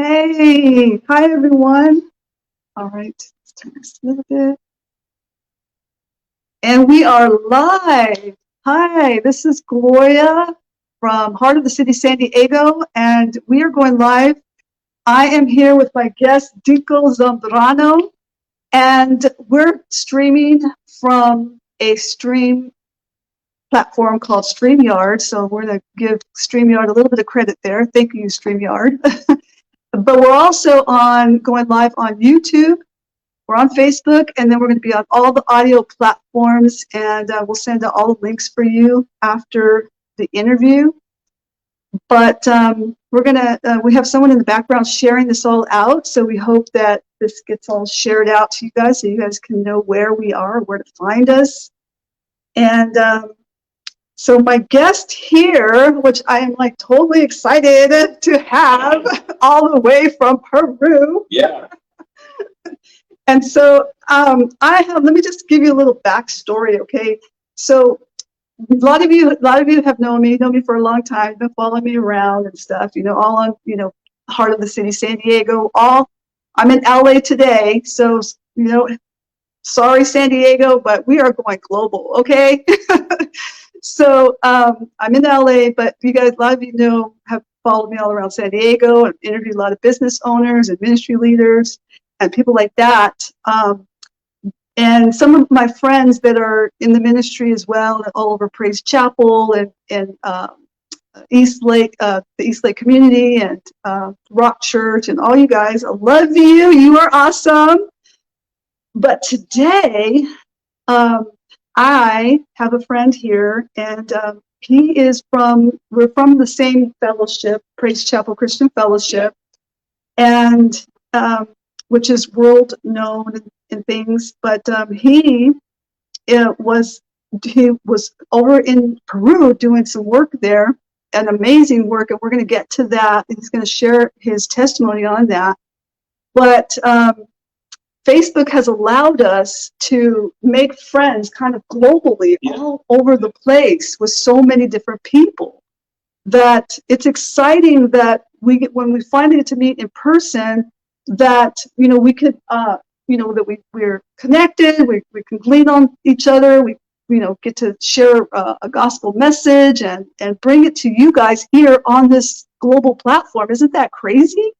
Hey, hi everyone. All right, let's turn this a little bit. And we are live. Hi, this is Gloria from Heart of the City, San Diego, and we are going live. I am here with my guest, Dinko Zambrano, and we're streaming from a stream platform called StreamYard. So we're going to give StreamYard a little bit of credit there. Thank you, StreamYard. But we're also going live on YouTube. We're on Facebook, and then we're going to be on all the audio platforms, and we'll send out all the links for you after the interview. But we have someone in the background sharing this all out, so we hope that this gets all shared out to you guys so you guys can know where we are, where to find us. And so my guest here, which I am like totally excited to have all the way from Peru. Yeah. And so let me just give you a little backstory, okay? So a lot of you have known me for a long time, been following me around and stuff, all on, Heart of the City, San Diego, I'm in LA today. So, sorry, San Diego, but we are going global, okay? So I'm in LA, but you guys, a lot of you have followed me all around San Diego and interviewed a lot of business owners and ministry leaders and people like that. And some of my friends that are in the ministry as well, all over Praise Chapel and East Lake, the East Lake community and Rock Church, and all you guys, I love you. You are awesome. But today, I have a friend here, and we're from the same fellowship, Praise Chapel Christian Fellowship, and which is world known and things. But he was over in Peru doing some work there, an amazing work, and we're going to get to that. He's going to share his testimony on that. But Facebook has allowed us to make friends kind of globally, all over the place with so many different people, that it's exciting that when we finally get to meet in person, that we could that we're connected, we can glean on each other, we get to share a gospel message and bring it to you guys here on this global platform. Isn't that crazy?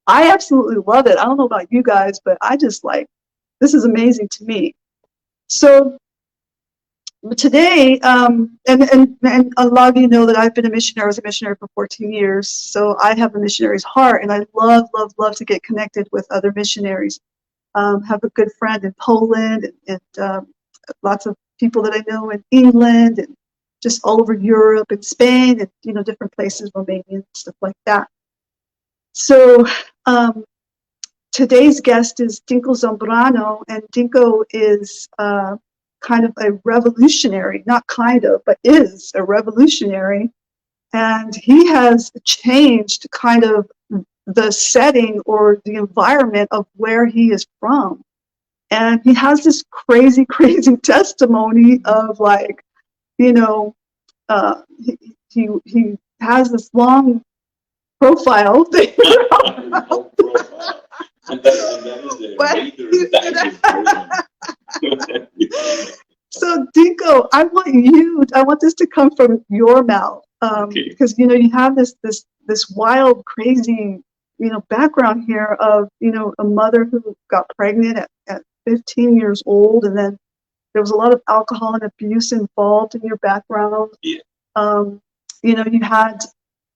I absolutely love it. I don't know about you guys, but I just this is amazing to me. So today, and a lot of you know that I've been a missionary. I was a missionary for 14 years. So I have a missionary's heart, and I love to get connected with other missionaries. Have a good friend in Poland and lots of people that I know in England and just all over Europe and Spain and, different places, Romania and stuff like that. So today's guest is Dinko Zambrano, and Dinko is kind of a revolutionary, not kind of, but is a revolutionary. And he has changed kind of the setting or the environment of where he is from. And he has this crazy testimony of he has this long profile thing. And that is the reader. So Dinko, I want this to come from your mouth, because you have this wild, crazy, background here of a mother who got pregnant at 15 years old, and then there was a lot of alcohol and abuse involved in your background. Yeah.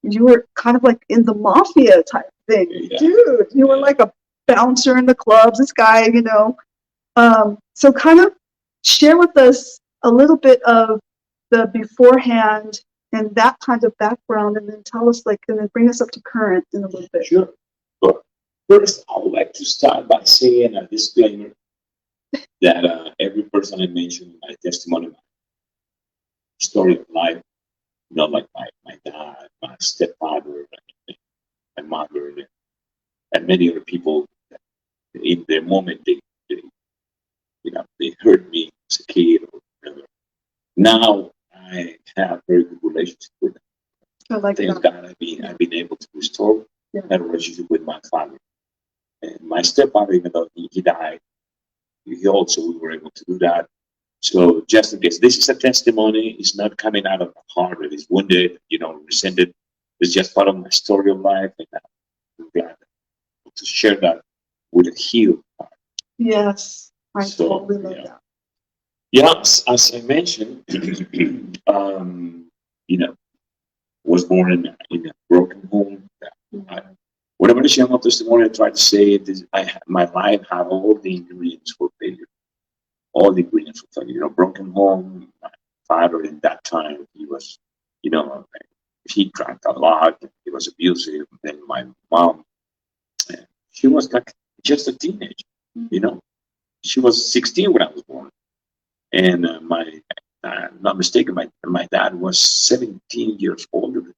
You were kind of like in the mafia type thing, dude. You were like a bouncer in the clubs. This guy, so kind of share with us a little bit of the beforehand and that kind of background, and then tell us and then bring us up to current in a little bit. Sure. But first, I would like to start by saying a disclaimer that every person I mentioned in my testimony, my story of life, like my dad, my stepfather, my mother, and many other people, in their moment they hurt me as a kid or whatever. Now I have very good relationship with them. I like Thank that. God I've been able to restore Yeah. had a relationship with my father. And my stepfather, even though he died, he also, we were able to do that. So just in case, this is a testimony. It's not coming out of the heart that is wounded, resented. It's just part of my story of life. And I'm glad to share that with a healed heart. Yes, I So, totally love yeah. that. Yeah, as I mentioned, you know, was born in a broken home. Mhm. Whatever the shame of testimony I try to say, it is, my life had all the ingredients for failure. All the ingredients for failure. Broken home. My father in that time, he was, you know, he drank a lot. He was abusive. Then my mom, she was like just a teenager. You know, she was 16 when I was born, and not mistaken, my dad was 17 years older.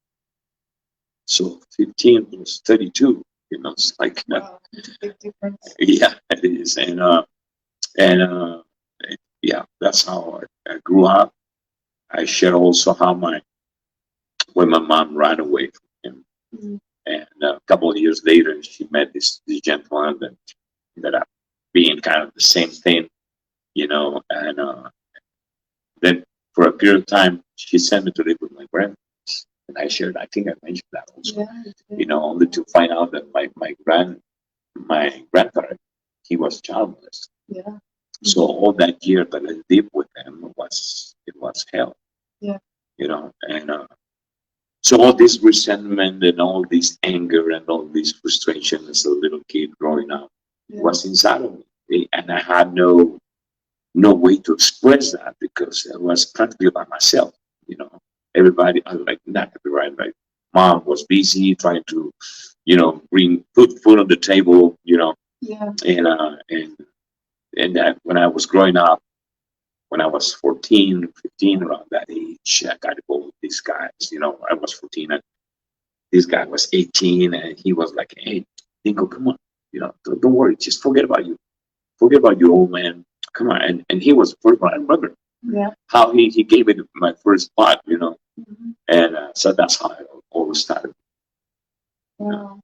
So 15 plus 32. It's like Wow, it's a big difference. yeah, it is, and yeah, that's how I grew up. I share also how when my mom ran away from him, Mhm. and a couple of years later, she met this gentleman that ended up being kind of the same thing, and then for a period of time, she sent me to live with my grandparents, and I think I mentioned that also, Yeah, only to find out that my grandfather, he was childless. yeah, So all that year that I lived with them was hell, yeah, and so all this resentment and all this anger and all this frustration as a little kid growing up yeah. was inside of me, and I had no way to express that because I was practically by myself. You know, everybody, I like not everybody, right? Mom was busy trying to, put food on the table, Yeah, and that when I was growing up, when I was 14, 15, around that age, I got to go with these guys. I was 14 and this guy was 18 and he was like, hey, Dinko, come on. Don't worry. Just forget about you. Forget about your old man. Come on. And he was, first of all, I remember yeah. how he gave me my first spot, Mhm. and so that's how it all started. Wow,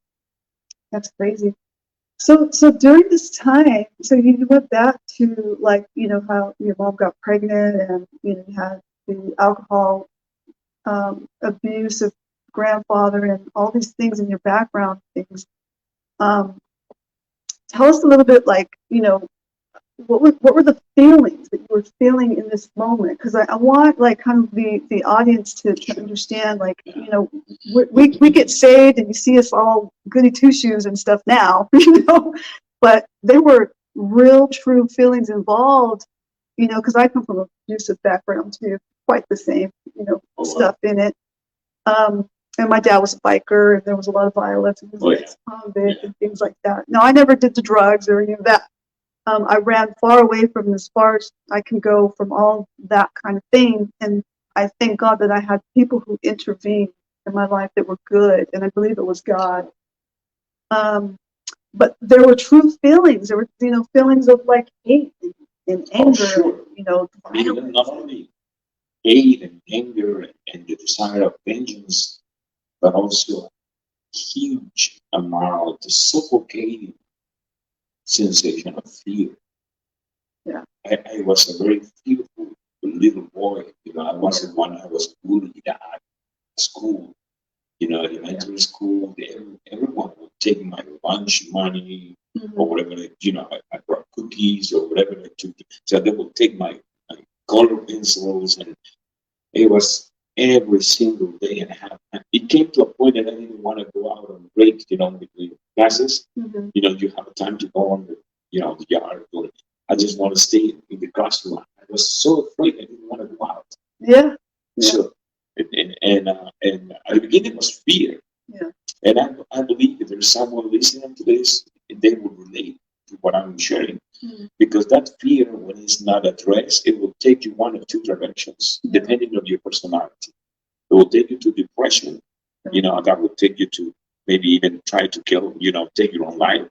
that's crazy. So during this time, so you went back to like, how your mom got pregnant and, you had the alcohol abuse of grandfather and all these things in your background things. Um, Tell us a little bit like, what were the feelings that you were feeling in this moment? Because I want like kind of the audience to understand like, we get saved and you see us all goody two shoes and stuff now, but there were real true feelings involved, because I come from a abusive background too, quite the same, stuff in it. And my dad was a biker and there was a lot of violence and convict and things like that. No, I never did the drugs or any of that. I ran far away from as far as I can go from all that kind of thing. And I thank God that I had people who intervened in my life that were good. And I believe it was God. But there were true feelings. There were, feelings of like hate and anger, sure. Not only hate and anger and the desire of vengeance, but also a huge amount of suffocating sensation of fear. Yeah. I was a very fearful little boy. I wasn't one. I was bullied at school. Elementary school. Everyone would take my lunch money or whatever. I brought cookies or whatever I took. So they would take my color pencils, and it was every single day and a half. And it came to a point that I didn't want to go out on break. Between classes. You have time to go on the yard. I just want to stay in the classroom. I was so afraid I didn't want to go out. Yeah. So, and at the beginning it was fear. Yeah. And I believe if there's someone listening to this, they will relate to what I'm sharing. Because that fear, when it's not addressed, it will take you one of two directions, depending on your personality. It will take you to depression. That will take you to maybe even try to kill, take your own life.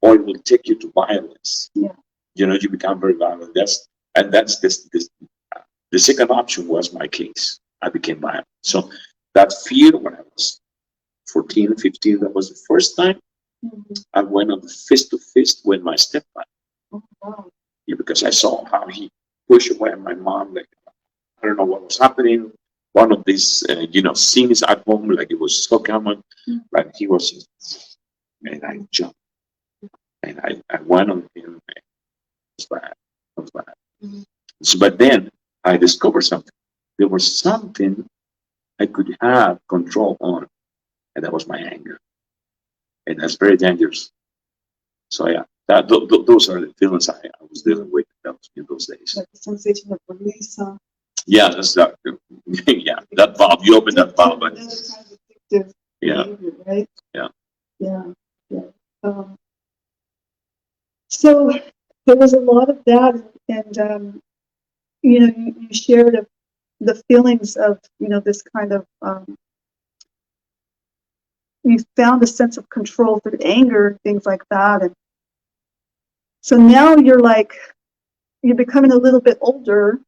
Or it will take you to violence. Yeah. You become very violent. That's this. The second option was my case. I became violent. So that fear when I was 14, 15, that was the first time I went on the fist to fist with my stepfather. Oh, wow. Yeah, because I saw how he pushed away my mom. Like, I don't know what was happening. One of these, scenes at home, like it was so common, but he was just, and I jumped, and I went on him. It was bad. It was bad. So, but then I discovered something. There was something I could have control on, and that was my anger, and that's very dangerous. So yeah, those are the feelings I was dealing with in those days. Like the sensation of release. Yeah, that's that. Yeah, that valve. You open that valve, and Another kind of addictive yeah, behavior, right? yeah. Yeah, yeah. So there was a lot of that, and you shared the feelings of this kind of you found a sense of control through anger and things like that, and so now you're becoming a little bit older,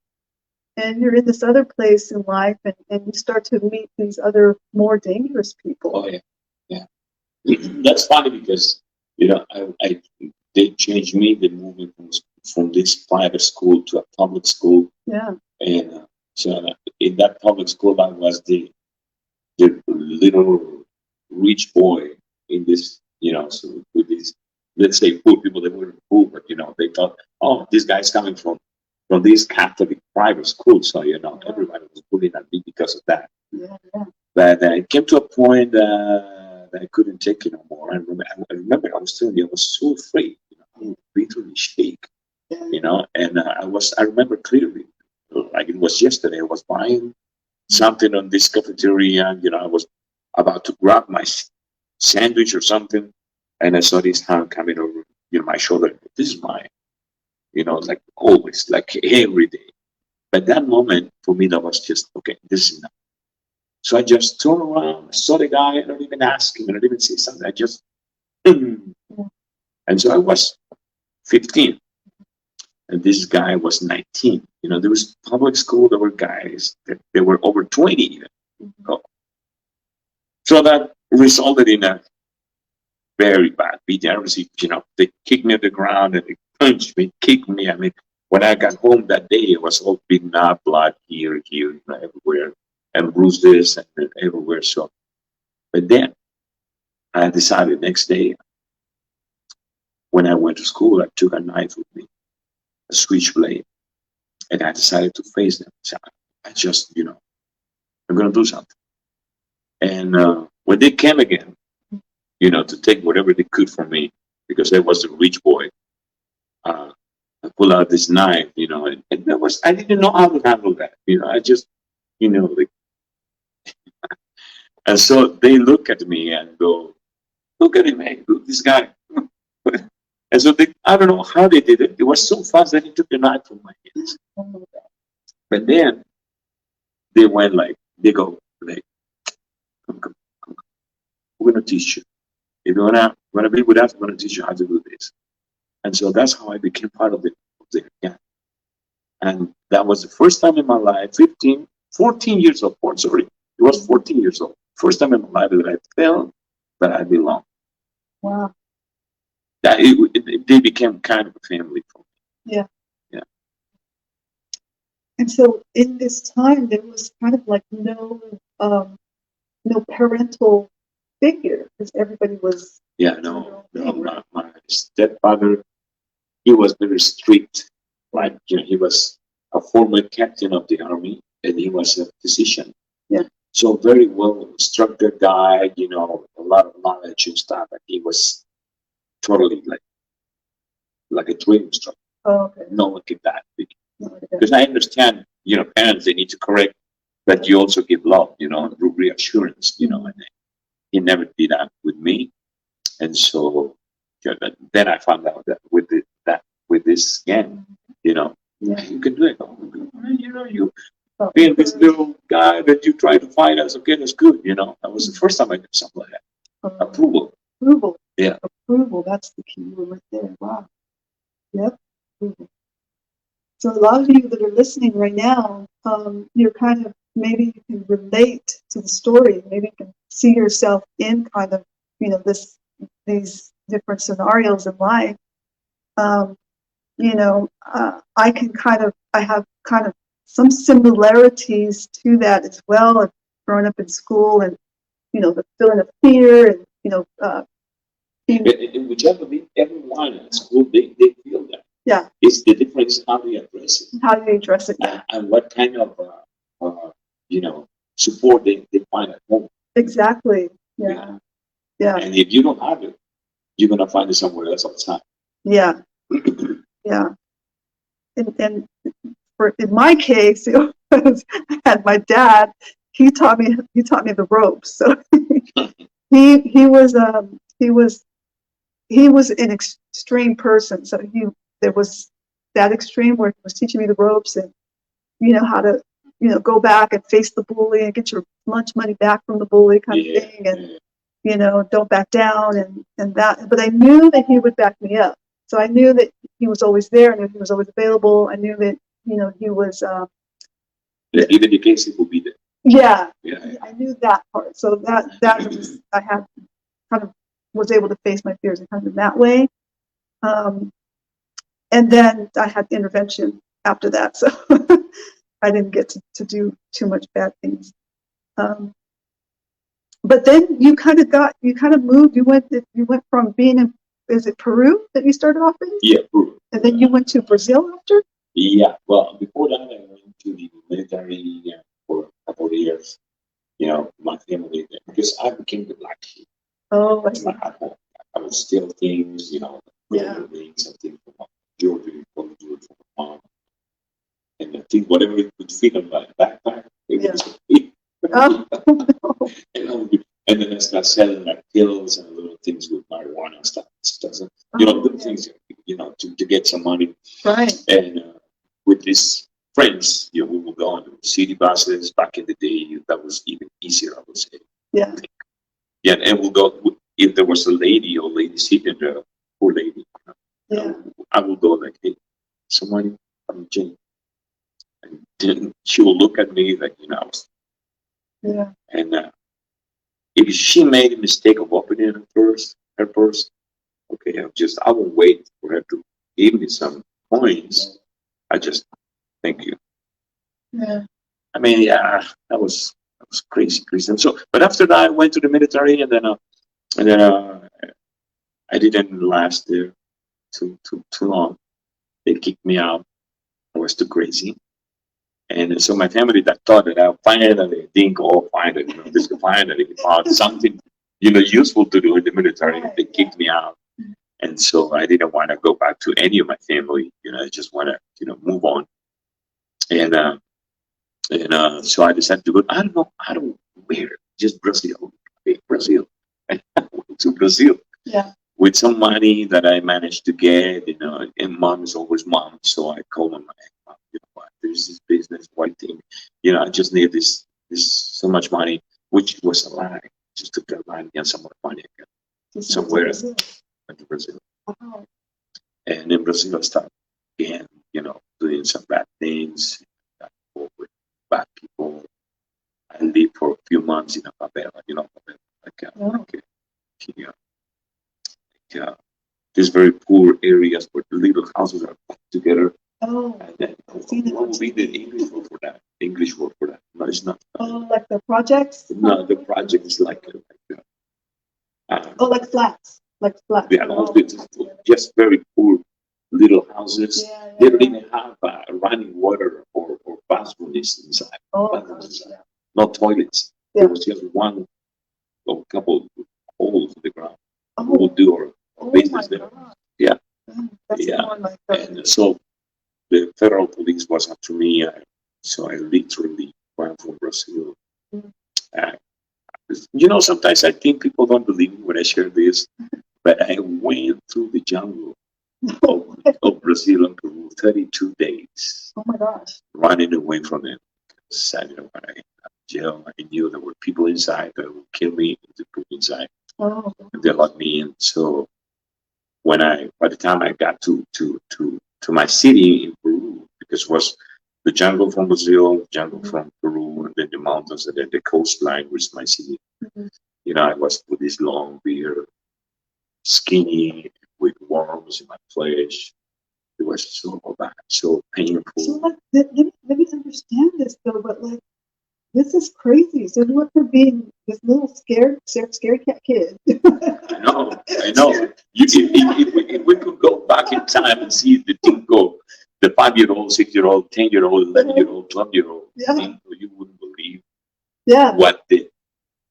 and you're in this other place in life, and you start to meet these other more dangerous people. Oh yeah, yeah. That's funny because I they changed me. They moved me from this private school to a public school. Yeah. And so in that public school, I was the little rich boy in this, so with these, let's say, poor people. They weren't poor, but they thought, oh, this guy's coming from this Catholic private school, so everybody was bullying at me because of that. Yeah, yeah. But it came to a point that I couldn't take it no more. I remember I was telling you, I was so afraid. I would literally shake, and I remember clearly, like it was yesterday. I was buying something on this cafeteria. I was about to grab my sandwich or something, and I saw this hand coming over, my shoulder. This is mine. Like always, like every day. But that moment for me, that was just okay. This is enough. So I just turned around, I saw the guy. I don't even ask him. I don't even say something. I just, and so I was 15. And this guy was 19. There was public school. There were guys that they were over 20 even. So that resulted in a very bad beating. I received, they kicked me on the ground and they punched me, kicked me. I mean, when I got home that day, it was all beaten up, blood here, everywhere, and bruises and everywhere. So, but then I decided next day when I went to school, I took a knife with me, a switchblade, and I decided to face them. So I just, I'm going to do something. And when they came again, to take whatever they could from me, because I was a rich boy, I pulled out this knife, and I didn't know how to handle that. I just, like, and so they look at me and go, look at him, man, look, this guy. And so I don't know how they did it. It was so fast that he took the knife from my hands. But then they went they go, come. We're going to teach you. If you want to be with us, we're going to teach you how to do this. And so that's how I became part of the gang. And that was the first time in my life, 14 years old. Sorry, it was 14 years old. First time in my life that I felt that I belonged. Wow. That they became kind of a family for me. Yeah. Yeah. And so in this time, there was kind of like no parental figure because everybody was. Yeah, no. My stepfather, he was very strict. Like, he was a former captain of the army and he was a physician. Yeah. So very well instructed guy, a lot of knowledge and stuff. And he was totally like a drill instructor. Oh, okay. No one did that. Because I understand, parents, they need to correct, but you also give love, reassurance, and he never did that with me. And so then I found out that with this gang, yeah, you can do it. You being this little guy that you try to fight us, okay, that's good. That was the first time I did something like that. Approval. Yeah. Approval. That's the key word right there. Wow. Yep. Approval. So a lot of you that are listening right now, you're kind of maybe you can relate to the story. Maybe you can see yourself in kind of, these different scenarios in life. I have kind of some similarities to that as well. I've grown up in school, and the feeling of fear, and And everyone at school, they feel that. Yeah. It's the difference how they address it. How do you address it? Yeah. And what kind of, support they find at home. Exactly. Yeah. Yeah. And if you don't have it, you're going to find it somewhere else outside. Yeah. Yeah. And in my case, it was, I had my dad. He taught me the ropes. So he was an extreme person. So there was that extreme where he was teaching me the ropes, and how to go back and face the bully and get your lunch money back from the bully kind of thing, and don't back down and that. But I knew that he would back me up. So I knew that he was always there. I knew he was always available. I knew that he was. Even in case he would be there. Yeah. I knew that part. So that was, I had kind of was able to face my fears and kind of in that way. And then I had intervention after that, so I didn't get to do too much bad things. But then you kind of moved. You went from being in, is it Peru that you started off in? Yeah, Peru. And then you went to Brazil after? Yeah, well, before that I went to the military for a couple of years. My family, because I became the black sheep. Oh, I see. I would steal things, rings and things from my children, from my mom. And I think whatever it could fit on my backpack, it was fit. Oh, no. And then I started selling like pills and little things with marijuana and stuff. Little things, to get some money. Right. And with these friends, we would go on city buses. Back in the day, that was even easier, I would say. Yeah. Yeah, and we'll go, if there was a lady sitting there, poor lady, I would go like, hey, someone from Jane. And then she will look at me like, I was. Yeah. And if she made a mistake of opening her purse, okay, I will wait for her to give me some coins. I just, thank you. Yeah. I mean, that was crazy. So, but after that, I went to the military, and then I didn't last there too long. They kicked me out. I was too crazy. And so my family that thought that I finally found something, useful to do in the military. They kicked me out. And so I didn't want to go back to any of my family. I just want to, move on. And so I decided to go. I don't know where. Just Brazil. Okay, Brazil. And I went to Brazil. Yeah. With some money that I managed to get, and mom is always mom. So I called my mom, there's this business, white thing. I just need this so much money, which was a lie. Just took that money and some more money somewhere. Went to Brazil. Wow. And in Brazil I started again, doing some bad things, with bad people. I lived for a few months in a favela, these very poor areas where the little houses are put together. Oh, and then what would be the English word for that? No, it's not. Oh, like the projects? No, the project is like like flats. Like flats. Yeah, just very poor little houses. They don't even have running water or bathrooms inside. No toilets. There was just one or couple holes in the ground. We would do our business there. Yeah. And so the federal police was after me. So I literally ran from Brazil. Sometimes I think people don't believe me when I share this, but I went through the jungle of Brazil and Peru 32 days. Oh my gosh. Running away from them. Because I didn't want to get out of jail. I knew there were people inside that would kill me if they put me inside. Oh. And they locked me in. So by the time I got to my city in Peru, because it was the jungle from Brazil, jungle from Peru, and then the mountains, and then the coastline, which is my city. Mhm. You know, I was with this long beard, skinny, with worms in my flesh. It was so bad, so painful. So like, let me understand this though, but like, this is crazy. So you went from being this little scared cat kid. I know. If we could go back in time and see the Dinko, the 5-year-old, 6-year-old, 10-year-old, 11-year-old, 12-year-old, Yeah. Dinko, you wouldn't believe Yeah, what the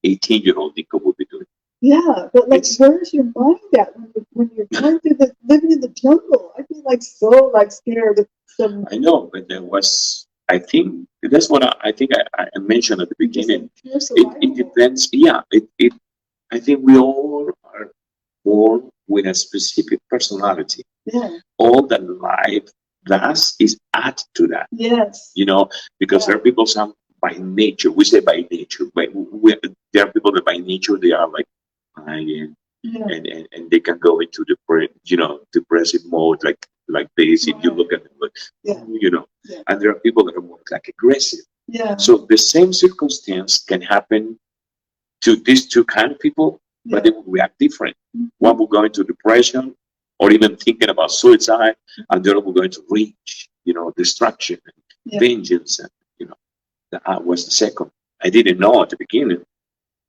18-year-old Dinko would be doing. yeah, but like, It's- where's your mind at when you're going through the living in the jungle? I feel like so like scared of some. I know, but there was, I think, that's what I think I mentioned at the beginning. Pure It survival. depends. Yeah, I think we all are born with a specific personality. Yeah. All that life does is add to that, Yes. you know, because there are people, some by nature, we say by nature, but there are people that by nature they are like crying, Yeah. and they can go into depressive mode like this. If you Right. look at them, like, Yeah. you know, Yeah. and there are people that are more like aggressive. Yeah. So the same circumstance can happen to these two kind of people, but they will react different. Mhm. One will go into depression or even thinking about suicide, and the other will go into rage, destruction, Yeah. vengeance, and that was the second. I didn't know at the beginning,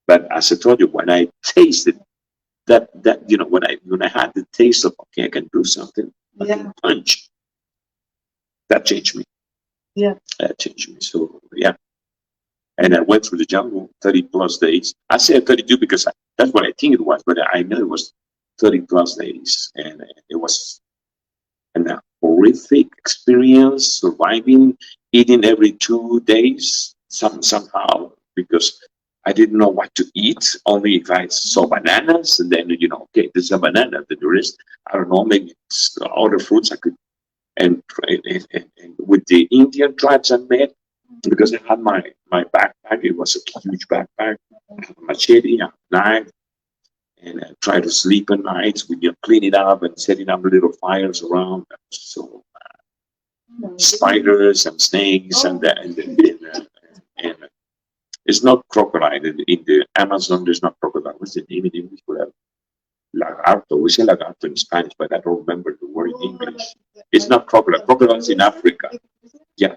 but as I told you, when I tasted that when I had the taste of, okay, I can do something, I Yeah. can punch, that changed me. Yeah. That changed me. So yeah. And I went through the jungle 30 plus days. I said 32 because that's what I think it was, but I know it was 30 plus days. And it was a horrific experience, surviving, eating every 2 days, somehow, because I didn't know what to eat, only if I saw bananas, and then, okay, this is a banana, then the rest, I don't know, maybe it's other fruits I could, and with the Indian tribes I met, because I had my backpack. It was a huge backpack. I had a machete, a knife, and I try to sleep at nights. We clean it up and setting up little fires around. So spiders and snakes and it's not crocodile in the Amazon. There's not crocodile. What's the name in English for that? Lagarto. We say lagarto in Spanish, but I don't remember the word in English. It's not crocodile. Crocodile's in Africa. Yeah,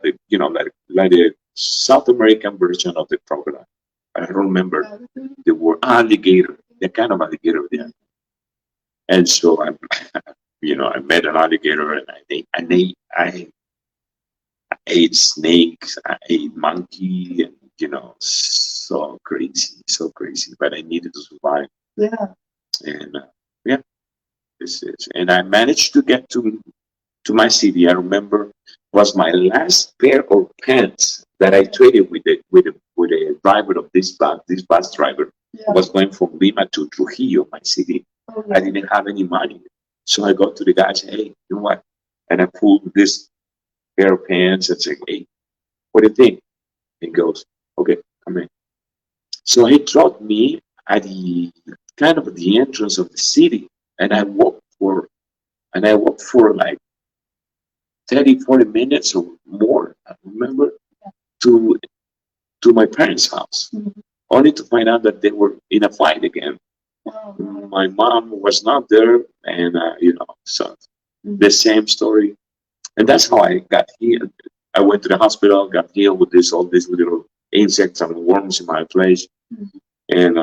like the South American version of the crocodile. I don't remember the word alligator, the kind of alligator there. And so I met an alligator, and I ate snakes, I ate monkey, and so crazy. But I needed to survive, Yeah. and yeah, and I managed to get to my city. I remember was my last pair of pants that I traded with a driver of this bus driver. Yeah. Was going from Lima to Trujillo, my city. Oh, I yeah. didn't have any money, so I go to the guy and say, "Hey, you know what?" And I pulled this pair of pants and say, "Hey, what do you think?" He goes, "Okay, come in." So he dropped me at the kind of the entrance of the city, and I walked for like 30, 40 minutes or more, I remember, to my parents' house, Mhm. only to find out that they were in a fight again. Oh, no. My mom was not there, and so Mhm. the same story. And that's how I got healed. I went to the hospital, got healed with all these little insects and worms in my flesh, Mhm. and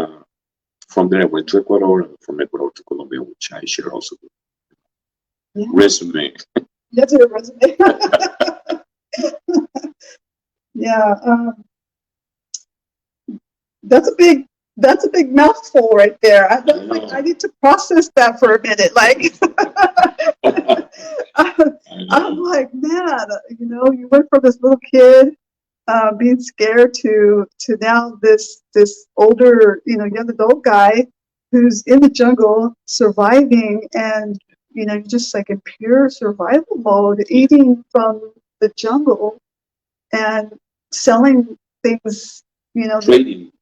from there I went to Ecuador, and from Ecuador to Colombia, which I share also. Yeah. Resume. That's your resume. Yeah. That's a big mouthful right there. I need to process that for a minute. Like, I'm like, man, you went from this little kid being scared to now this older, young adult guy who's in the jungle surviving, and just like in pure survival mode, eating from the jungle and selling things,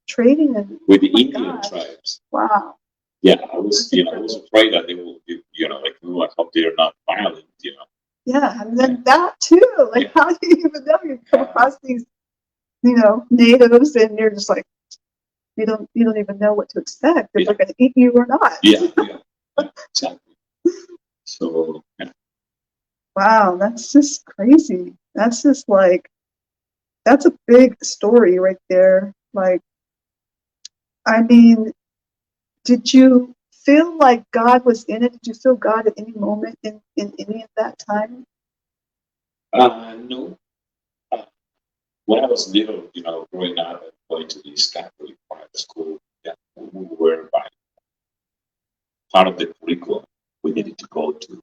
trading and with the oh my Indian gosh. tribes. Wow. Yeah, I was afraid that they will, like, I hope they're not violent, Yeah, and then that too. Like, how do you even know you come across these, natives, and you're just like, you don't even know what to expect if they're going to eat you or not. Yeah, exactly. So, Wow, that's just crazy. That's just like, that's a big story right there. Like, I mean, did you feel like God was in it? Did you feel God at any moment in any of that time? no. Uh, when I was little, growing up and going to this Catholic private school, yeah, we were by part of the curriculum. We needed to go to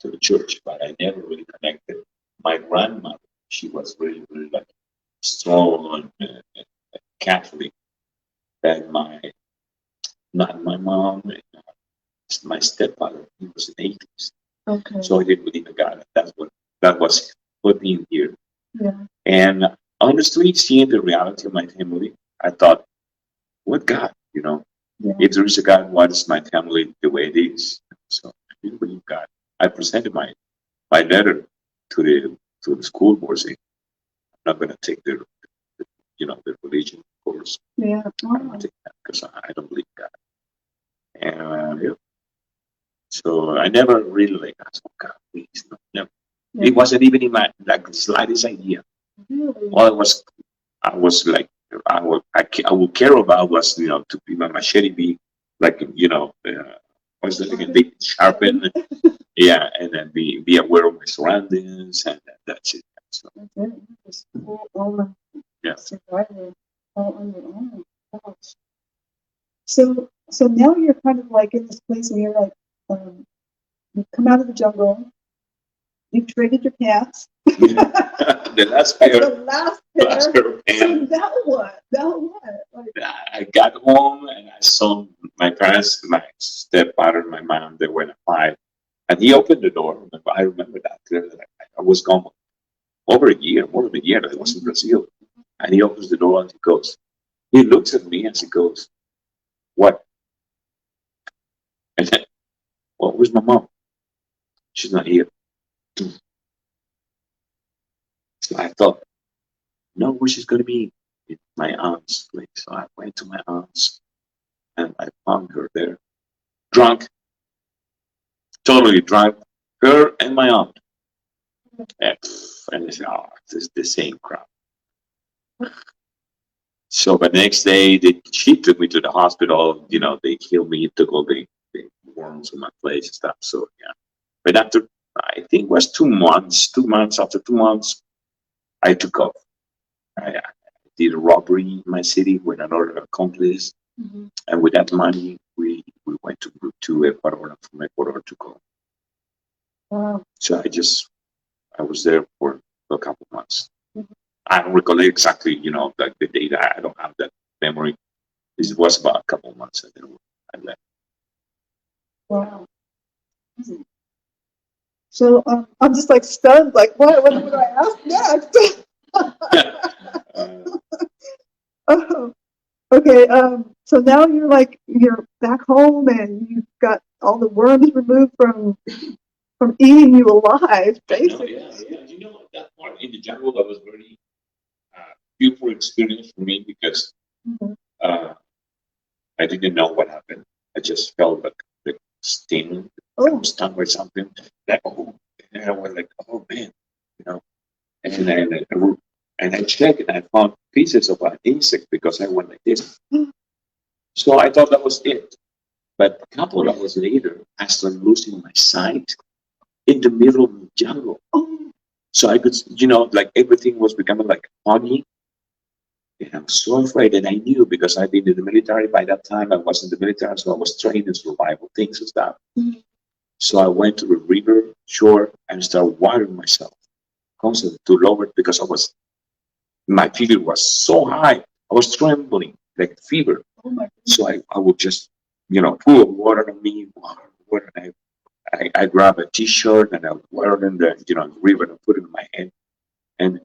the church, but I never really connected. My grandmother, she was really, really like strong and Catholic. And not my mom, my stepfather, he was an atheist. Okay. So I didn't believe in God. That was put in here. Yeah. And honestly, seeing the reality of my family, I thought, what God, Yeah. if there is a God, why is my family the way it is? So I didn't believe God. I presented my letter to the school board saying, I'm not going to take the religion course. Yeah. I'm going to take that because I don't believe God. And so I never really like asked, oh God, please, no, never. Yeah. It wasn't even in my slightest idea. Really? All I was like, I would care about was, to be my machete be like, what's the thing? Be sharpened. Yeah, and then be aware of my surroundings, and that's it. So, That's it. You just full on yeah. survival all on your own. Gosh. So now you're kind of like in this place where you're like, you've come out of the jungle, you've traded your pants. The last pair. The last pair. So now what? Now what? Like, I got home and I saw my parents, my stepfather, and my mom. They were in a fight, and he opened the door. I remember that clearly. I was gone over a year, more than a year. I was in Brazil, and he opens the door and he goes. He looks at me and he goes, "What?" And then, well, where's my mom? She's not here. So I thought, no, where she's going to be? In my aunt's place. So I went to my aunt's and I found her there, drunk, totally drunk, her and my aunt. And I said, oh, this is the same crowd. So the next day, she took me to the hospital. They healed me, took all the worms in my place and stuff. So, yeah. But after, I think it was 2 months, after 2 months, I took off. I did a robbery in my city with another accomplice. Mm-hmm. And with that money, we went to Ecuador, and from Ecuador to Colombia. Wow. So I was there for a couple of months. Mm-hmm. I don't recall exactly, like the date. I don't have that memory. It was about a couple of months, and then I left. Wow. Mm-hmm. So I'm just like stunned. Like, what do I ask next? Oh, okay. So now you're back home, and you've got all the worms removed from eating you alive, basically. Yeah. That part in the jungle, that was very beautiful experience for me because I didn't know what happened. I just felt like the sting. I was stung by something. Like, and I was like, oh man, and I checked and I found pieces of an insect because I went like this. So I thought that was it. But a couple of hours later, I started losing my sight in the middle of the jungle. So I could, like everything was becoming like foggy. And I was so afraid, and I knew because I'd been in the military by that time. I was in the military, so I was trained in survival things and stuff. Mm-hmm. So I went to the river shore and started watering myself constantly to lower it because my fever was so high. I was trembling like fever. Oh my goodness. So I would just, pour water on me, water. I grab a T-shirt and I wear it in the river and put it in my hand, and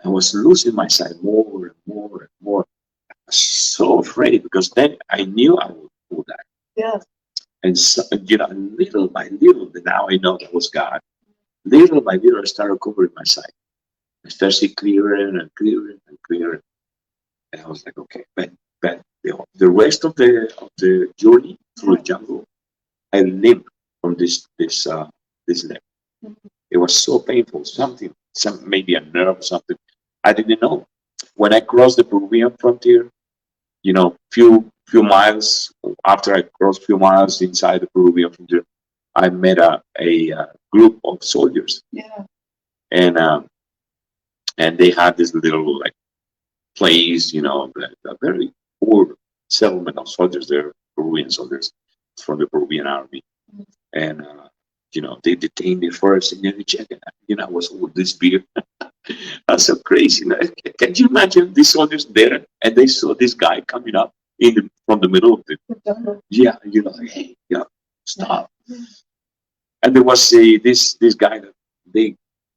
I was losing my sight more and more and more. I was so afraid because then I knew I would die. Yeah. And so, little by little, now I know that was God. little by little, I started covering my side. I started see clearer and clearer and clearer, and I was like, okay, but the rest of the journey through the jungle, I limped from this leg. It was so painful. Maybe a nerve, something. I didn't know. When I crossed the Peruvian frontier, few miles after I crossed few miles inside the Peruvian frontier, I met a group of soldiers, Yeah. and they had this little like place, a very poor settlement of soldiers there, Peruvian soldiers from the Peruvian army, and they detained me first, and then they checked it. I was with this beard. That's so crazy. Can you imagine these soldiers there, and they saw this guy coming up from the middle of the like, hey, stop. And there was this guy that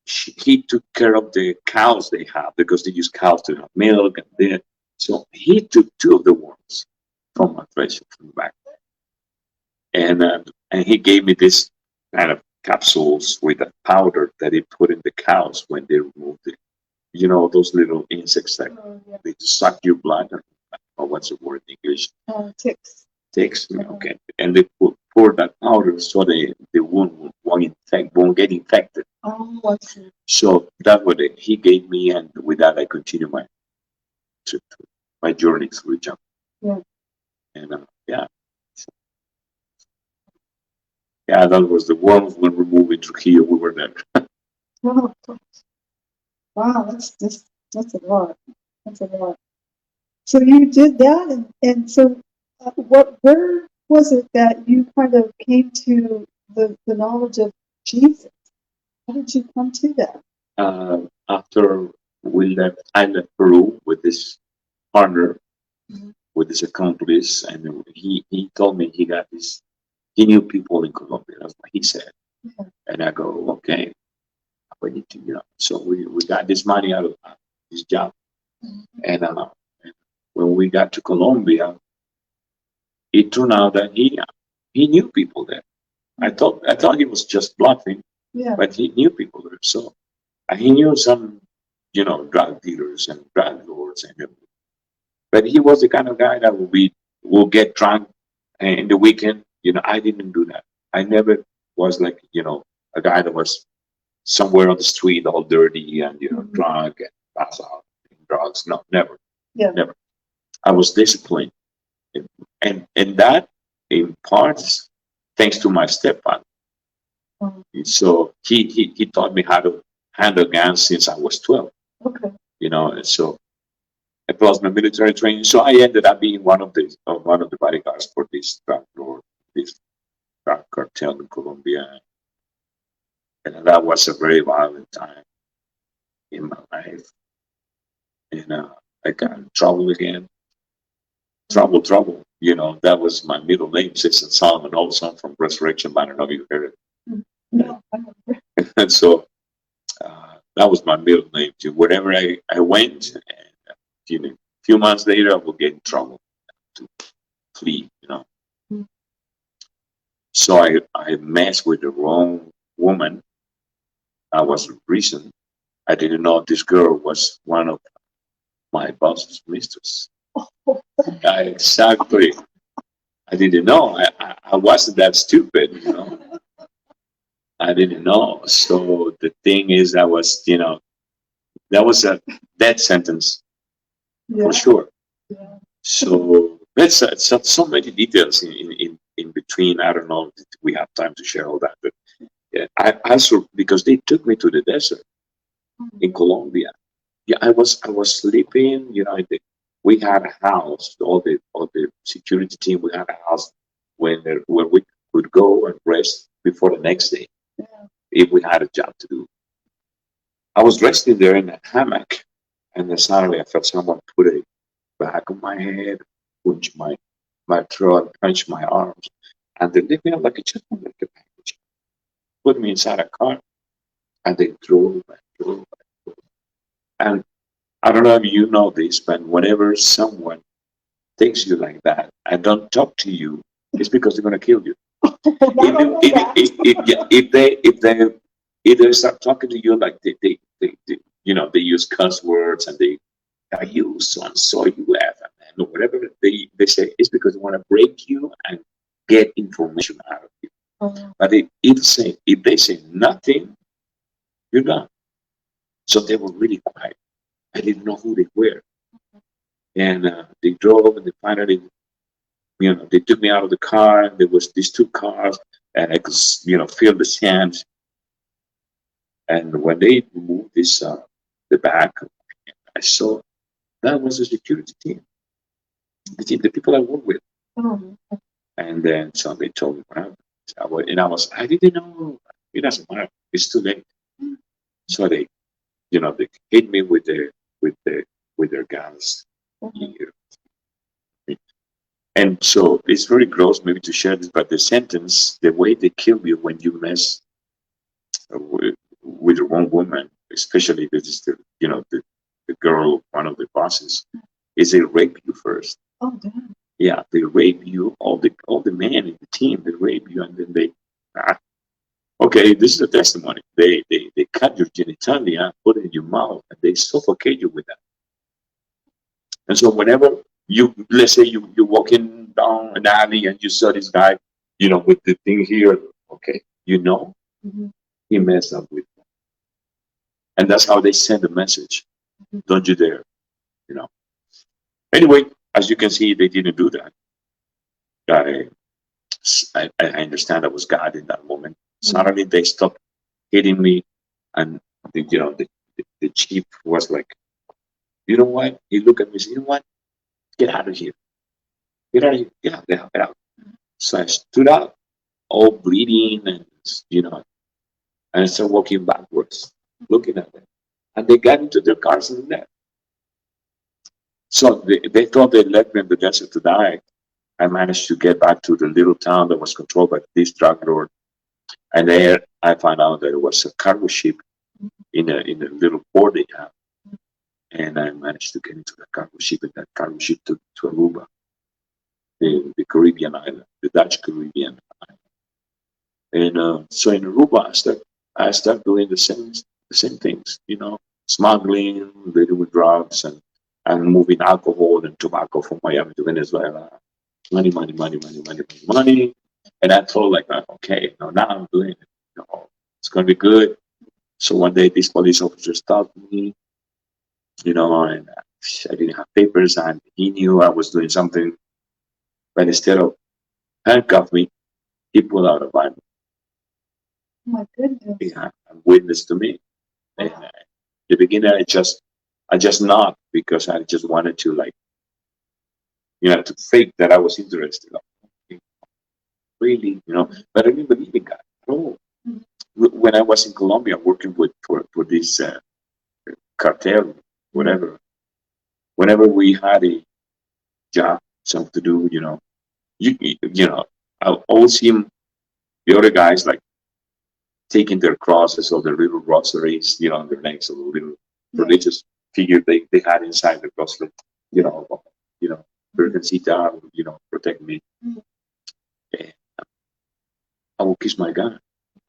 he took care of the cows they have, because they use cows to have milk, and so he took two of the worms from my threshold from the back, and he gave me this kind of capsules with a powder that he put in the cows when they removed it. Those little insects that they suck your blood, or what's the word in English? Ticks. Ticks, okay. And they pour that powder so the wound won't get infected. Oh, I see. So that's what he gave me, and with that I continued my journey through the jungle. Yeah. And that was the worms when we're moving through here. We were there. Oh, wow, that's a lot. That's a lot. So you did that, and so where was it that you kind of came to the knowledge of Jesus? How did you come to that? After I left Peru with this partner, with this accomplice, and he told me he knew people in Colombia. That's what he said. Yeah. And I go, okay, we need to, So we got this money out of this job, and when we got to Colombia, it turned out that he knew people there. I thought he was just bluffing, but he knew people there. So he knew some, drug dealers and drug lords, but he was the kind of guy that will get drunk in the weekend. I didn't do that. I never was like, a guy that was somewhere on the street all dirty and drunk and pass out and drugs. No, never. Yeah. Never. I was disciplined, and that in parts thanks to my stepfather. So he taught me how to handle guns since I was 12. Okay. And so plus my military training. So I ended up being one of the bodyguards for this drug lord, this drug cartel in Colombia. And that was a very violent time in my life. And I got in trouble again. Trouble. That was my middle name, Citizen Solomon Olson from Resurrection Band. I don't know if you heard it. No, I don't. And so that was my middle name too. Wherever I went, and a few months later, I would get in trouble to flee, So I messed with the wrong woman. I was in prison. I didn't know this girl was one of my boss's mistress. Exactly. I didn't know. I wasn't that stupid, I didn't know. So the thing is, that was a death sentence for sure. Yeah. So that's so many details in between. I don't know if we have time to share all that, but I also, because they took me to the desert in Colombia. Yeah, I was sleeping. We had a house. All the security team. We had a house where we could go and rest before the next day if we had a job to do. I was resting there in a hammock, and then suddenly I felt someone put a back on my head, punch my throat, punch my arms, and they lifted me up like a package, put me inside a car, and they drove. And I don't know if you know this, but whenever someone takes you like that and don't talk to you, it's because they're going to kill you. either start talking to you like they use cuss words and they are you so and so you laugh and whatever they say is because they want to break you and get information out of you. But if they say nothing, you're done. So they were really quiet. I didn't know who they were, and they drove and they finally, they took me out of the car. And there was these two cars, and I could feel the sand. And when they removed the back, I saw that was the security team, the people I work with. And then somebody told me what happened. I didn't know. It doesn't matter. It's too late. So they hit me with their guns. And so it's very gross maybe to share this, but the sentence, the way they kill you when you mess with the wrong woman, especially if it's the girl, one of the bosses, is they rape you first. Oh, damn. Yeah, they rape you, all the men in the team, they rape you, and then they okay, this is a testimony. They cut your genitalia, put it in your mouth, and they suffocate you with that. And so whenever let's say you're walking down an alley and you saw this guy, with the thing here, okay, he messed up with you. And that's how they send a message. Don't you dare, Anyway, as you can see, they didn't do that. I understand that was God in that moment. Suddenly they stopped hitting me, and the chief was like, you know what? He looked at me and said, you know what? Get out of here. Get out of here. Get out. So I stood up, all bleeding, and and I started walking backwards, looking at them. And they got into their cars and left. So they thought they left me in the desert to die. I managed to get back to the little town that was controlled by this drug lord. And there I found out that it was a cargo ship in a little port they have. And I managed to get into the cargo ship, and that cargo ship took to Aruba, the Caribbean island, the Dutch Caribbean island. And so in Aruba, I started doing the same things, smuggling, dealing with drugs, and moving alcohol and tobacco from Miami to Venezuela. Money. And I thought okay, now I'm doing it. It's going to be good. So one day this police officer stopped me, and I didn't have papers, and he knew I was doing something. But instead of handcuff me, he pulled out a Bible. Oh my goodness. Yeah, and witness to me. And the beginning, I just knocked because I just wanted to to fake that I was interested. Really, but I didn't believe in God at all. When I was in Colombia working for this cartel, whatever, whenever we had a job, something to do, I always see the other guys taking their crosses or their little rosaries, on their necks, or the little religious figure they had inside the cross, Virgencita, protect me. And I will kiss my gun,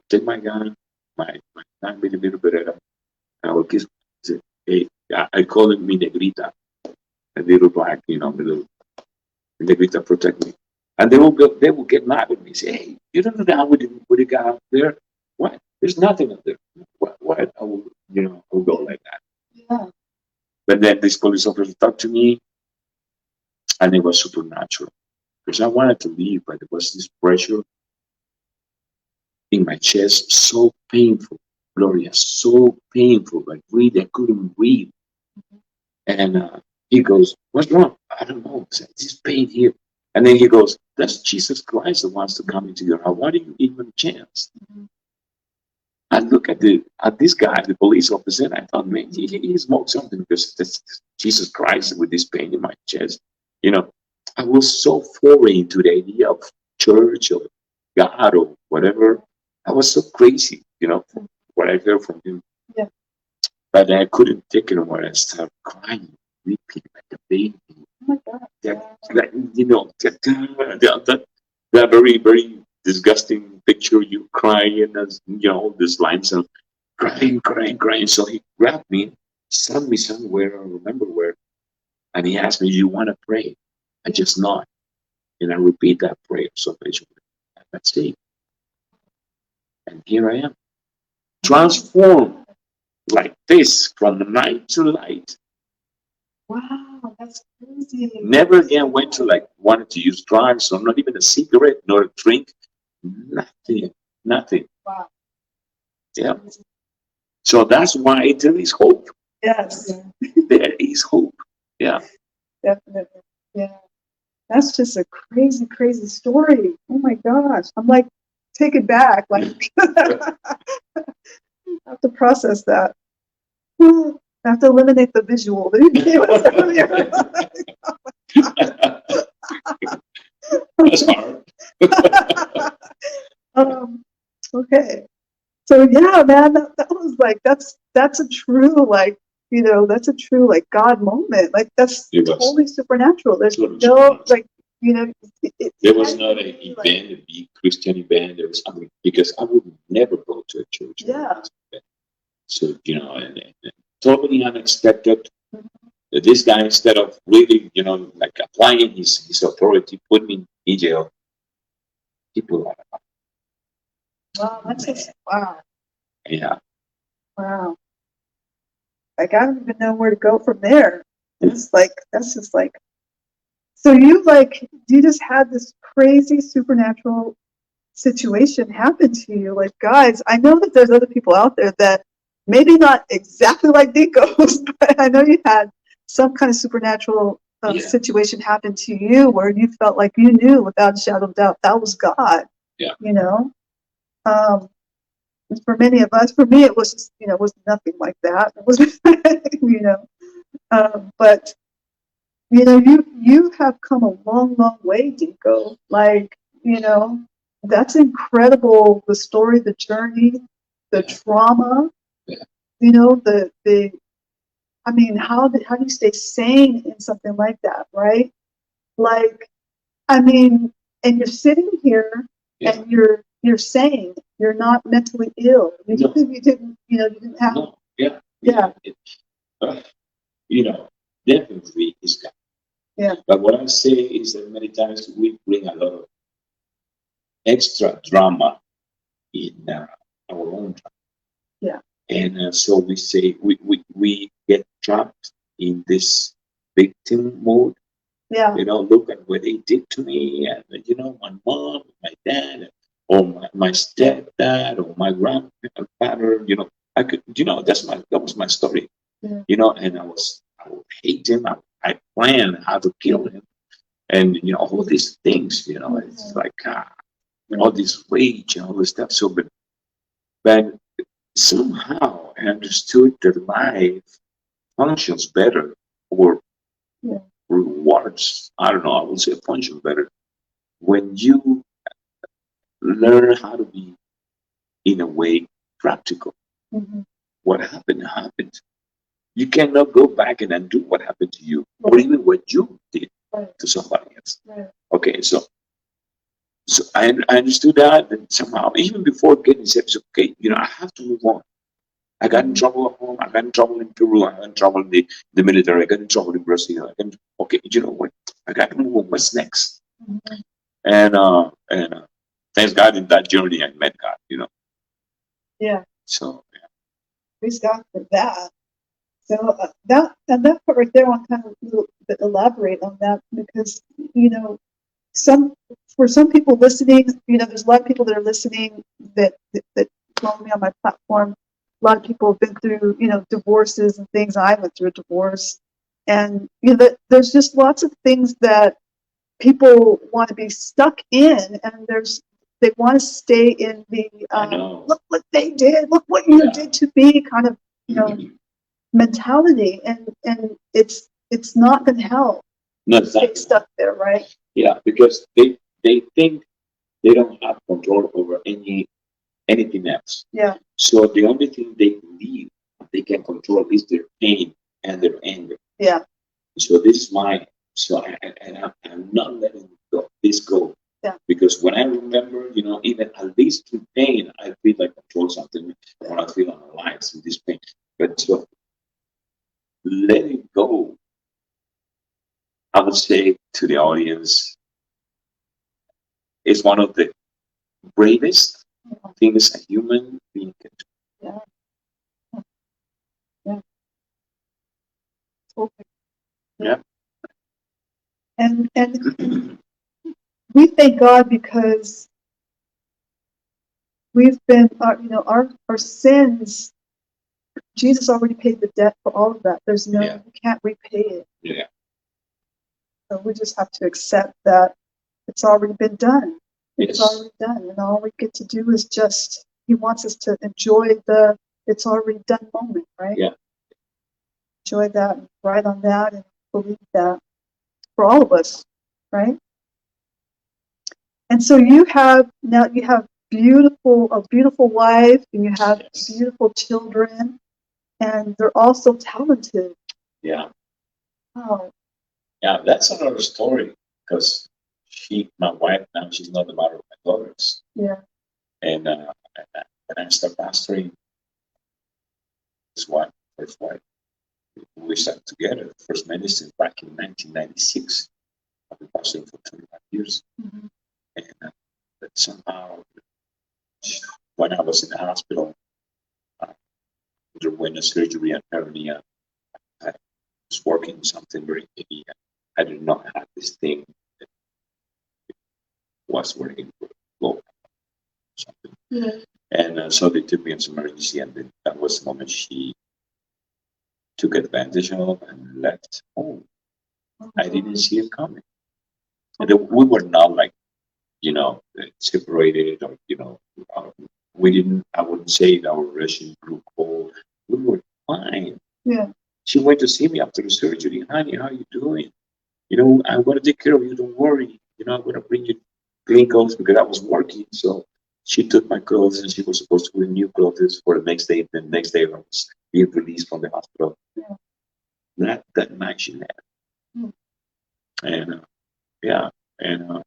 take my gun, my 9mm Beretta, and I will kiss. Hey, I call it mi negrita, a little black, the little negrita, protect me. And they will get mad at me, say, hey, you don't know that with the guy out there. What? There's nothing up there. What? I will go like that. Yeah. But then this police officer talked to me, and it was supernatural. Because I wanted to leave, but there was this pressure in my chest, so painful, Gloria, so painful. I couldn't breathe. And he goes, what's wrong? I don't know. This pain here. And then he goes, that's Jesus Christ that wants to come into your heart. Why do you even a chance? I look at this guy, the police officer, and I thought, man, he smoked something, because that's Jesus Christ with this pain in my chest. I was so foreign to the idea of church or God or whatever. I was so crazy, from what I heard from him. Yeah. But I couldn't take it anymore. I started crying, weeping like a baby. Oh my God. That very, very disgusting picture, you crying, as these lines. And crying, crying, crying. So he grabbed me, sat me somewhere, I don't remember where, and he asked me, "You want to pray?" I just nod, and I repeat that prayer. So basically, that's it. And here I am, transformed like this from night to light. Wow, that's crazy. Never again went to like wanted to use drugs or not even a cigarette, nor a drink, nothing, nothing. Wow. Yeah. So that's why there is hope. Yes, There is hope. Yeah. definitely. Yeah. That's just a crazy, crazy story. Oh my gosh. I'm like, take it back. Like, I have to process that. I have to eliminate the visual that you gave us earlier. That's hard. Okay. So yeah, man, that was like, that's a true, like, that's a true, like, God moment. Like, that's It was totally supernatural. There's totally no, supernatural. like, it There was had not to an be, like, event, a big Christian event. There was, I mean, because I would never go to a church. yeah. So, and totally unexpected. Mhm. This guy, instead of really, like applying his authority, put me in jail. He put out. Wow, that's just, wow, Yeah. wow. Like, I don't even know where to go from there. It's like, that's just like, so you just had this crazy supernatural situation happen to you. Like, guys, I know that there's other people out there that maybe not exactly like Dinko's, but I know you had some kind of supernatural Yeah. situation happen to you where you felt like you knew without a shadow of doubt that was God. Yeah. Um, for many of us, for me, it was just, it was nothing like that. It was, but you have come a long, long way, Dinko. Like, that's incredible. The story, the journey, the trauma. Yeah. The I mean, how do you stay sane in something like that, right? Like, I mean, and you're sitting here Yeah. and you're sane. You're not mentally ill. You No. didn't have. No. Yeah. Yeah. Definitely is God. Yeah. But what I say is that many times we bring a lot of extra drama in our own drama. Yeah. And so we say we get trapped in this victim mode. Yeah. Look at what they did to me, and my mom, my dad, or my stepdad, or my grandfather. I could, that was my story. Yeah. And I would hate him. I planned how to kill him, and all these things. It's like all this rage and all this stuff. So, but somehow I understood that life functions better, or Yeah. rewards. I don't know. I would say function better when you learn how to be, in a way, practical. Mhm. What happened happened. You cannot go back and undo what happened to you, or Right. even what you did Right. to somebody else. Right. Okay, so I understood that, and somehow, even before getting sepsis, okay, I have to move on. I got in trouble at home. I got in trouble in Peru. I got in trouble in the military. I got in trouble in Brazil. Okay, you know what? I got to move on. What's next? Mhm. And thanks God, in that journey I met God. Yeah. So Praise God for that. So that part right there, I want to kind of a little bit elaborate on that because some for some people listening, there's a lot of people that are listening that follow me on my platform. A lot of people have been through divorces and things. I went through a divorce, and there's just lots of things that people want to be stuck in, and they want to stay in the look what they did, look what you did to me, kind of mentality, and it's not going to help. no, Stay stuck there, right? Yeah, because they think they don't have control over anything else. Yeah. So the only thing they believe they can control is their pain and their anger. Yeah. So this is mine. So I'm not letting this go. Yeah. Because when I remember, even at least through pain, I feel like I'm control something. I want to feel alive in this pain. But so let it go. I would say to the audience, is one of the bravest things a human being can do. Yeah. Yeah. Totally. Yeah. And we thank God because we've been, our sins. Jesus already paid the debt for all of that. There's no, Yeah. we can't repay it. Yeah. So we just have to accept that it's already been done. It's Yes. already done, and all we get to do is just. He wants us to enjoy the "it's already done" moment, right? Yeah. Enjoy that, and ride on that, and believe that for all of us, right? And so you have a beautiful wife, and you have Yes. beautiful children, and they're all so talented. Yeah. Wow. Yeah, that's another story because my wife now, she's not the mother of my daughters. Yeah. And when I started pastoring, his wife, first wife, we started together, the first ministry back in 1996. I've been pastoring for 25 years. Mm-hmm. And but somehow, when I was in the hospital, underwent a surgery and hernia, I was working on something very heavy. I did not have this thing that was working for low something. Yeah. And so they took me in some emergency, and then that was the moment she took advantage of and left home. I didn't see it coming. And we were not like, separated or, we didn't, I wouldn't say that our relationship grew cold. We were fine. Yeah. She went to see me after the surgery. Honey, how you doing? I'm going to take care of you. Don't worry. I'm going to bring you clean clothes because I was working. So she took my clothes and she was supposed to bring new clothes for the next day. The next day I was being released from the hospital. Yeah. That night she left. Mm. And and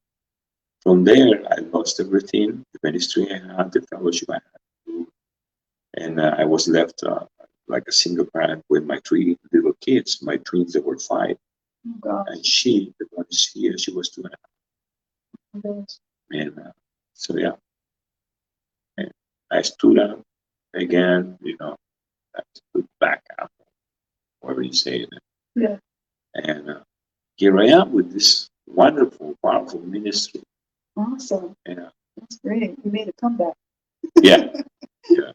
from there I lost everything, the ministry I had, the fellowship I had. And I was left like a single parent with my three little kids. My twins, they were 5. Oh, gosh. And she, the one is here, she was 2.5. Oh, And so, yeah. And I stood up again, I stood back up, whatever you say it. yeah. And here I am with this wonderful, powerful ministry. Awesome. Yeah. That's great. You made a comeback. Yeah. Yeah.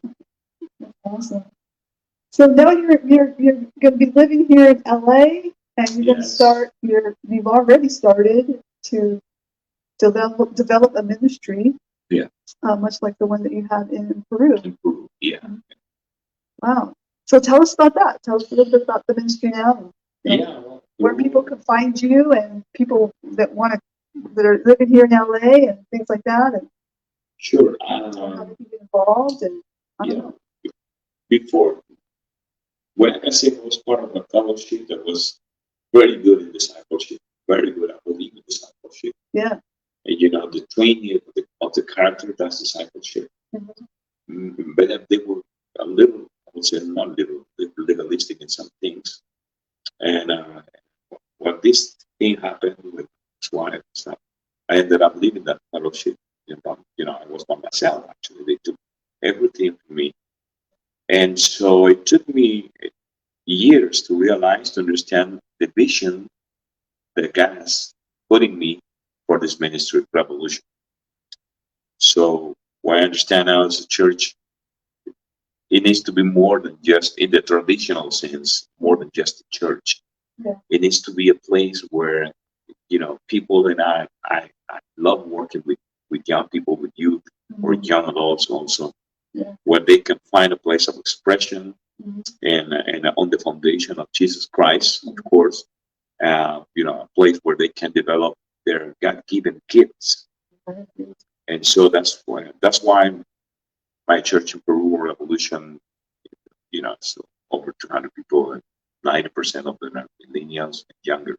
That's awesome. So now you're going to be living here in LA, and you're going to start. You've already started to develop a ministry. Yeah. Much like the one that you had in Peru. In Peru. Yeah. Wow. So tell us about that. Tell us a little bit about the ministry now. And, Yeah. Well, where people can find you, and people that are living here in LA and things like that, and sure. how they can get involved. And I don't know. Before, when I said I was part of a fellowship that was very good in discipleship, very good, I believe, in discipleship. Yeah. And the training of the character, that's discipleship. Mm-hmm. But they were a little, I would say, not little, legalistic in some things. And when this thing happened with his wife, so I ended up leaving that fellowship. I was by myself, actually. They took everything from me. And so it took me years to realize, to understand the vision that God has put in me for this ministry revolution. So what I understand now as a church, it needs to be more than just, in the traditional sense, more than just a church. Yeah. It needs to be a place where, people, and I love working with young people, with youth, or young adults also, where they can find a place of expression and on the foundation of Jesus Christ, of course, a place where they can develop their God-given gifts. And so that's why my church in Peru, Revolution, so over 200 people, and 90% of them are millennials and younger.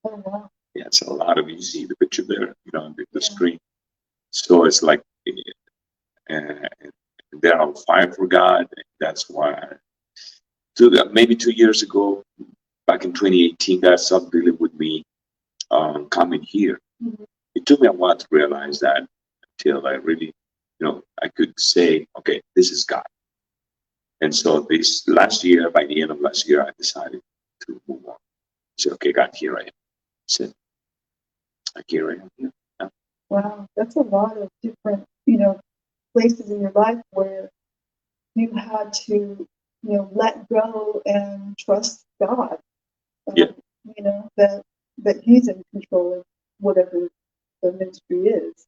Oh, wow. Yeah, it's a lot of, you see the picture there, on the screen. So it's like, they're on fire for God. That's why maybe 2 years ago, back in 2018, God started dealing with me coming here. Mhm. It took me a while to realize that until I really, I could say, okay, this is God. And so this last year, by the end of last year, I decided to move on. Say, okay, God, here I am. Said, here I am. Yeah. Wow, that's a lot of different, places in your life where you had to, let go and trust God. Yeah. That He's in control of whatever the ministry is.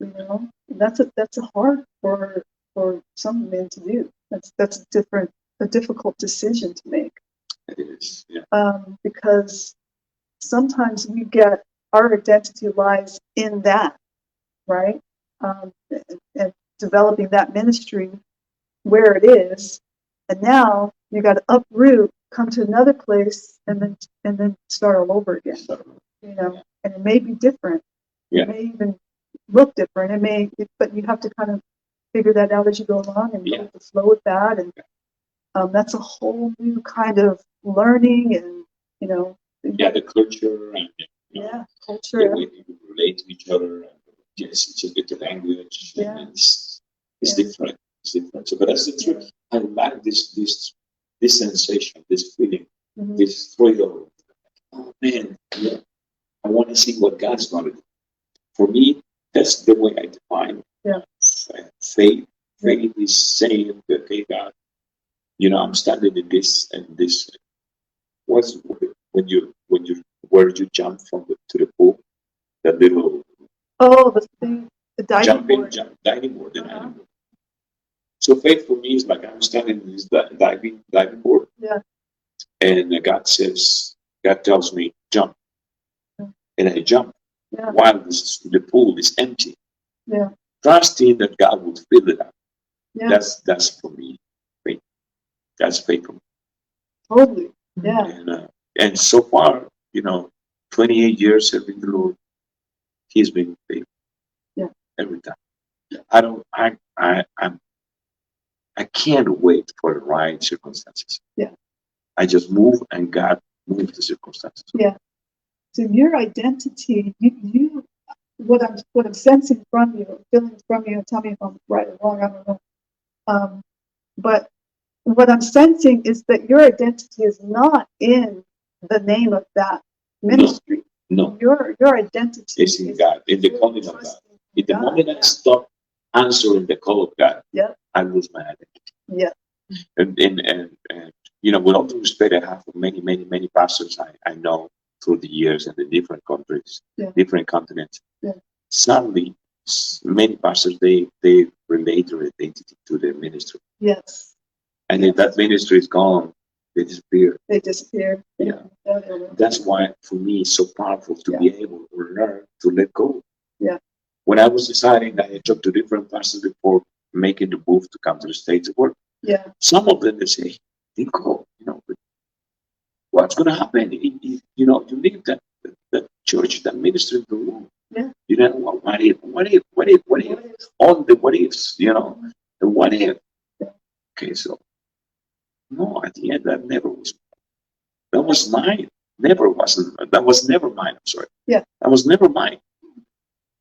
And that's a hard for some men to do. That's a difficult decision to make. It is. Yeah. Because sometimes we get our identity lies in that, right? And developing that ministry where it is, and now you got to uproot, come to another place, and then start all over again. And it may be different. Yeah. It may even look different. But you have to kind of figure that out as you go along and go with the flow with that. And that's a whole new kind of learning, and the culture and culture. The way people relate to each other. And yes, it's just the language. Yeah. And it's different. It's different. So, but that's the truth. I like this sensation, this feeling, this thrill. Oh man, I want to see what God's going to do. For me, that's the way I define faith. Faith is saying, okay, God, I'm standing in this and this. What's where you jump to the pool, that little the diving board. Diving board. So faith for me is like I'm standing in this diving board. Yeah. And God tells me, jump. And I jump while the pool is empty. Yeah. Trusting that God will fill it up. Yeah. That's for me faith. That's faith for me. Totally. Yeah. And so far, 28 years serving the Lord, He's been faithful. Yeah. Every time. I can't wait for the right circumstances. Yeah. I just move and God moves the circumstances. Yeah. So your identity, you what I'm sensing from you, feeling from you, tell me if I'm right or wrong, I don't know. But what I'm sensing is that your identity is not in the name of that ministry. No. Your identity is in God, in the calling of God. In the moment I stop answering the call of God, I lose my identity. Yeah. And with all due respect I have for many, many, many pastors I know through the years in the different countries, different continents. Yeah. Sadly, many pastors they relate their identity to their ministry. Yes. And if that ministry is gone, they disappear. Yeah. That's why for me it's so powerful to be able to learn to let go. Yeah. When I was deciding, I talked to different pastors before making the move to come to the States to work. Yeah. Some of them they say, Dinko, what's going to happen? You leave that church, that ministry in the room. Yeah. What if? On the what ifs, the what if. Okay, so no, at the end that never was. That was mine. That was never mine. I'm sorry. Yeah. That was never mine.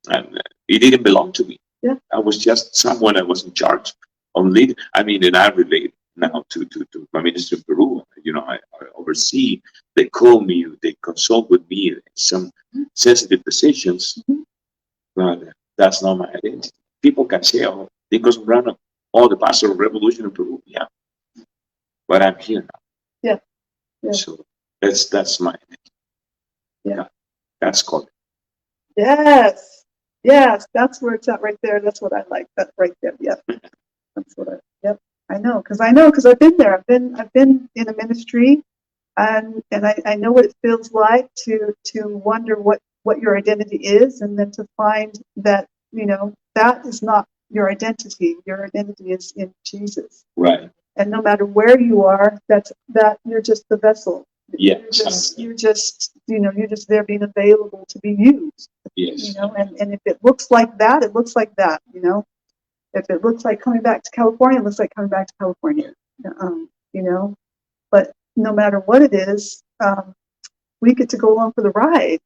And it didn't belong to me. Yeah. I was just someone that was in charge of lead. And I relate now to my ministry in Peru. I oversee. They call me. They consult with me in some sensitive decisions. Mm-hmm. But that's not my identity. People can say, "Oh, Dinko Zambrano, the pastor of Revolution in Peru." Yeah. But I'm here now. Yeah. So that's my identity. Yeah. That's called. Yes, that's where it's at right there. That's what I like. That right there. Yep. That's what I know because I've been there. I've been in a ministry, and I know what it feels like to wonder what your identity is, and then to find that that is not your identity. Your identity is in Jesus. Right. And no matter where you are, that you're just the vessel. Yeah. You're just there being available to be used. Yes. And if it looks like that, it looks like that. If it looks like coming back to California, it looks like coming back to California. You know, but no matter what it is, we get to go along for the ride.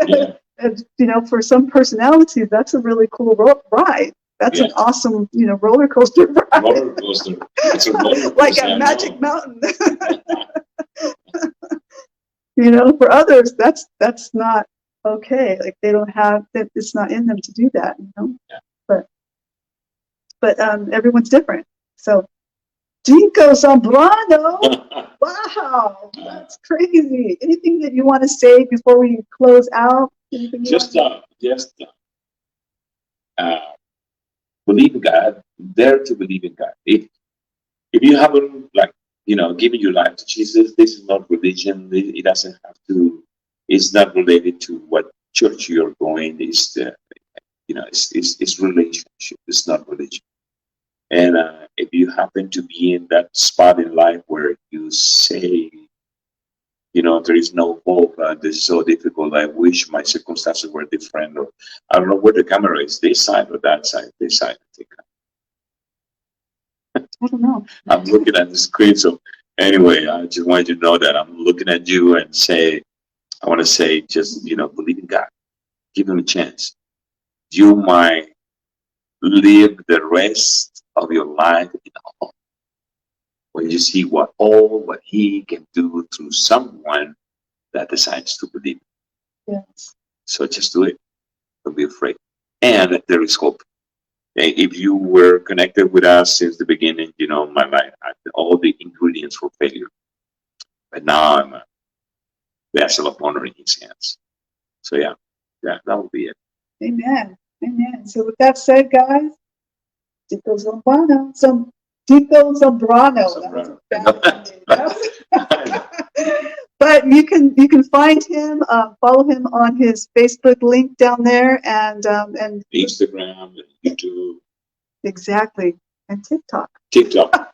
Yeah. And, you know, for some personalities, that's a really cool ride. That's an awesome, you know, roller coaster ride. Roller coaster. It's a roller coaster. Like at Magic Mountain. You know, for others, that's not okay. Like they don't have that. It's not in them to do that. You know, but everyone's different. So, Dinko Zambrano. Wow, that's crazy. Anything that you want to say before we close out? Just believe in God. Dare to believe in God. If you haven't, like, you know, given your life to Jesus, this is not religion. It doesn't have to. It's not related to what church you're going. It's you know, it's relationship. It's not religion. And if you happen to be in that spot in life where you say, you know, there is no hope, this is so difficult, I wish my circumstances were different, or I don't know where the camera is, this side or that side, this side. I don't know. I'm looking at the screen, so anyway, I just wanted you to know that I'm looking at you and I want to say, just, you know, believe in God. Give him a chance. You might live the rest of your life in awe when you see what he can do through someone that decides to believe. Yes. So just do it. Don't be afraid. And there is hope. If you were connected with us since the beginning, you know, my life had all the ingredients for failure. But now I'm a vessel of honor in his hands. So yeah, that will be it. Amen. Amen. So with that said, guys, Dinko Zambrano. Dinko Zambrano. But you can find him, follow him on his Facebook link down there, and Instagram, YouTube. Exactly, and TikTok. TikTok.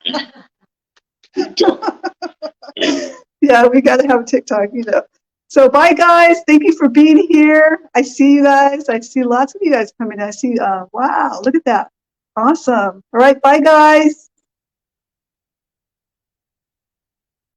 Yeah, we got to have TikTok, you know. So bye, guys. Thank you for being here. I see you guys. I see lots of you guys coming. I see. Wow, look at that. Awesome. All right, bye, guys.